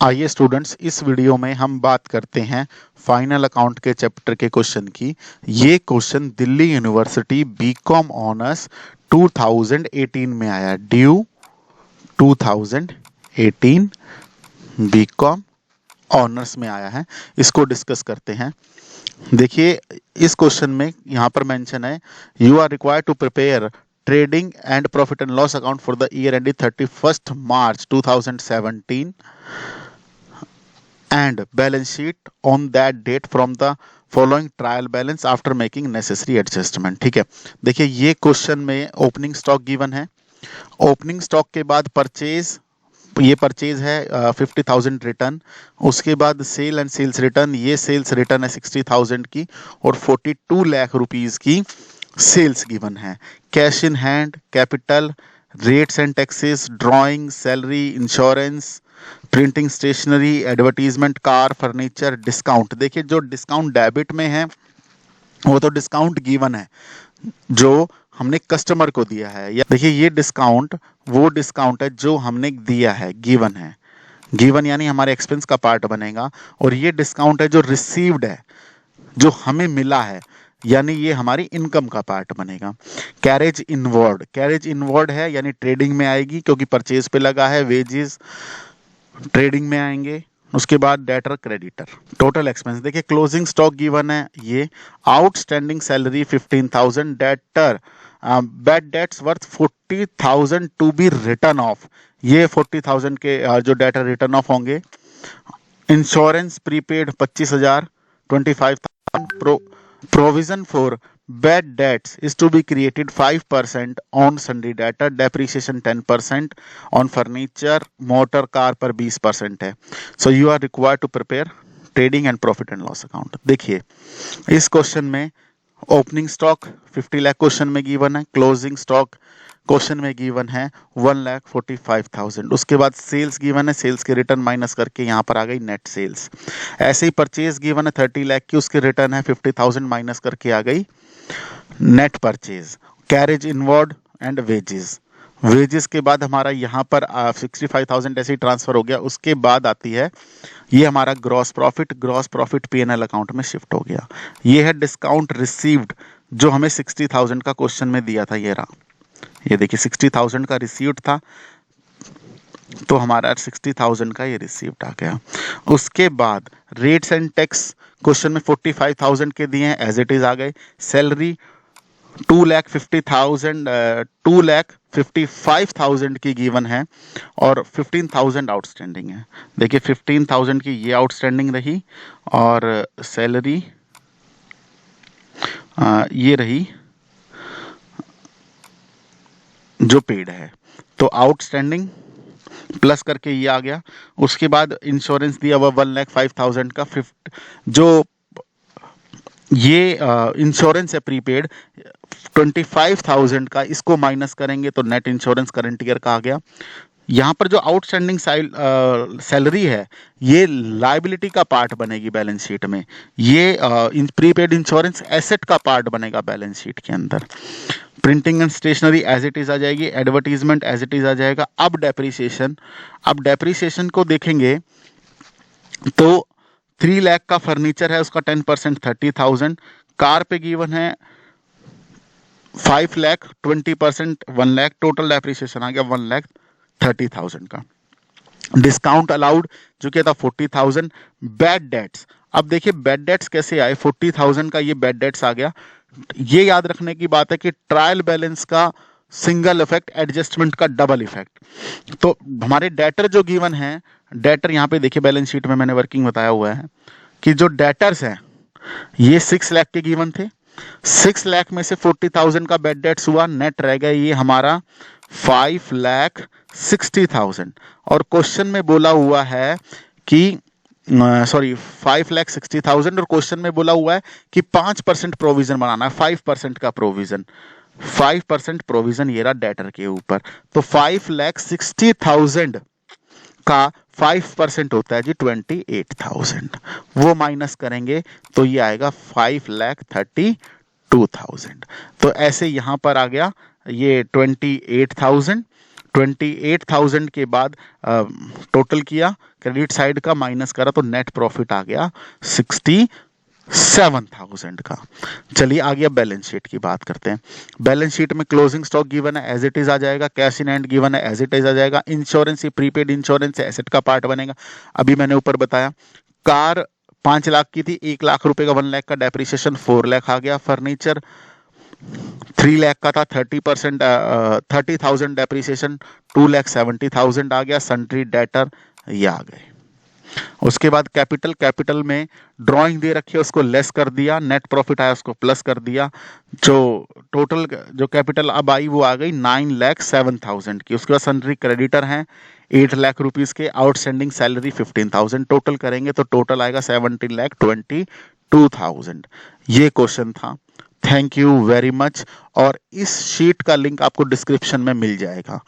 आइए स्टूडेंट्स, इस वीडियो में हम बात करते हैं फाइनल अकाउंट के चैप्टर के क्वेश्चन की। ये question Delhi university BCom honours 2018 में आया। ड्यू 2018 बीकॉम ऑनर्स में आया है। इसको डिस्कस करते हैं। देखिए, इस क्वेश्चन में यहाँ पर मेंशन है, you are required to prepare trading and profit and loss account for the year ending 31st March 2017 and balance sheet on that date from the following trial balance after making necessary adjustment। ठीक है, देखिए ये question में opening stock given है। Opening stock के बाद purchase, ये purchase है 50,000 रिटर्न। उसके बाद सेल एंड सेल्स रिटर्न, ये सेल्स रिटर्न है 60,000 की और 42 लाख रुपीस की सेल्स गिवन है। Cash in hand, capital, rates and taxes, drawing, salary, insurance, printing stationery, advertisement, car, furniture, discount. देखिए जो डिस्काउंट डेबिट में है वो तो डिस्काउंट गिवन है जो हमने कस्टमर को दिया है। या देखिए ये डिस्काउंट वो डिस्काउंट है जो हमने दिया है, गिवन है। गिवन यानी हमारे एक्सपेंस का पार्ट बनेगा। और ये डिस्काउंट है जो रिसीव्ड है, जो हमें मिला है, यानी ये हमारी इनकम का पार्ट बनेगा। कैरेज इनवर्ड, कैरेज इनवर्ड है यानी ट्रेडिंग में आएगी क्योंकि परचेज पे लगा है। वेजेस ट्रेडिंग में आएंगे। उसके बाद डेटर क्रेडिटर। टोटल एक्सपेंस, देखिए क्लोजिंग स्टॉक गिवन है, ये outstanding salary 15,000, debtor bad debts worth 40,000 to be return off, ये 40,000 के जो डेटर रिटर्न ऑफ होंगे। Insurance prepaid 25,000, 25,000। Provision for bad debts is to be created 5% on sundry debtor, depreciation 10% on furniture, motor car पर 20% है। So you are required to prepare trading and profit and loss account। देखिए इस question में opening stock 50 lakh question में given है, closing stock question में given है 1,45,000। उसके बाद सेल्स गिवन है, सेल्स के रिटर्न माइनस करके यहाँ पर आ गई नेट सेल्स। ऐसे ही परचेज गिवन है 30 लाख की, उसके रिटर्न है 50,000 माइनस करके आ गई net purchase. Carriage inward and wages, wages के बाद हमारा यहाँ पर 65,000 ऐसे ही ट्रांसफर हो गया। उसके बाद आती है ये हमारा gross profit, gross profit PNL account में शिफ्ट हो गया। ये है डिस्काउंट रिसीव्ड जो हमें 60,000 का क्वेश्चन में दिया था, ये रहा। ये देखिए 60,000 का रिसीव्ड था तो हमारा 60,000 का ये रिसीव्ड आ गया। उसके बाद रेट्स एंड टैक्स क्वेश्चन में 45,000 के दिए हैं, एज इट इज आ गए। सैलरी 2,55,000 की गिवन है और 15,000 आउटस्टैंडिंग है। देखिए 15,000 की ये आउटस्टैंडिंग रही और सैलरी ये रही जो पेड है। तो आउटस्टैंडिंग प्लस करके ये आ गया। उसके बाद इंश्योरेंस दिया हुआ 1,05,000 का। जो ये इंश्योरेंस है प्रीपेड 25,000 का, इसको माइनस करेंगे तो नेट इंश्योरेंस करंट ईयर का आ गया। यहाँ पर जो आउटस्टैंडिंग सैलरी है ये लाइबिलिटी का पार्ट बनेगी बैलेंस शीट में। ये प्रीपेड इंश्योरेंस एसेट का पार्ट बनेगा बैलेंस शीट के अंदर। Printing and stationery as it is आ जाएगी, एडवर्टीजमेंट एज इट इज आ जाएगा। अब डेप्रीसिएशन, अब डेप्रीसिएशन को देखेंगे तो 3 लाख का फर्नीचर है, उसका 10% 30,000। कार पे गिवन है 5 लाख, 20% 1 लाख। टोटल डेप्रीसिएशन आ गया 1,30,000 का। डिस्काउंट अलाउड जो क्या था 40,000। बैड डेट्स, अब देखिए बैड डेट्स कैसे आए, 40,000 का ये बैड डेट्स आ गया। ये याद रखने की बात है कि ट्रायल बैलेंस का सिंगल इफेक्ट, एडजस्टमेंट का डबल इफेक्ट। तो हमारे डेटर जो गिवन है, डेटर यहाँ पे देखिए बैलेंस शीट में मैंने वर्किंग बताया हुआ है कि जो डेटर्स हैं ये 6 लाख के गिवन थे। 6 लाख में से 40,000 का बैड डेट्स हुआ, नेट रह गया ये हमारा 5,60,000। और क्वेश्चन में बोला हुआ है कि 5,60,000 और क्वेश्चन में बोला हुआ है कि 5% प्रोविजन बनाना है, 5% का प्रोविजन, 5% प्रोविजन ये रहा डेटर के ऊपर। तो 5,60,000 का 5% होता है जी 28,000, वो माइनस करेंगे तो ये आएगा 5,32,000। तो ऐसे यहां पर आ गया ये 28,000। 28,000 के बाद टोटल किया, क्रेडिट साइड का माइनस करा तो नेट प्रॉफिट आ गया 67,000 का। चलिए आगे अब बैलेंस शीट की बात करते हैं। बैलेंस शीट में क्लोजिंग स्टॉक गिवन है एज इट इज आ जाएगा, कैश इन हैंड गिवन है एज इट इज आ जाएगा, इंश्योरेंस, प्रीपेड इंश्योरेंस एसेट का पार्ट बनेगा। अभी मैंने ऊपर बताया कार 5 लाख की थी, 1 लाख रुपए का 1 लाख का डेप्रिसिएशन 4 लाख आ गया। फर्नीचर 3 लाख का था, 30,000 डेप्रिसिएशन 2,70,000 आ गया। सन्ट्री डेटर ये आ गए। उसके बाद कैपिटल में ड्राइंग दे रखी है उसको लेस कर दिया, नेट प्रॉफिट आया उसको प्लस कर दिया। जो टोटल जो कैपिटल अब आई वो आ गई 9,07,000 की। उसके बाद सन्ड्री क्रेडिटर हैं 8 लाख रुपीस के, आउटस्टैंडिंग सैलरी 15,000, टोटल करेंगे तो टोटल आएगा 17,22,000। ये क्वेश्चन था। Thank you very much. और इस शीट का लिंक आपको डिस्क्रिप्शन में मिल जाएगा।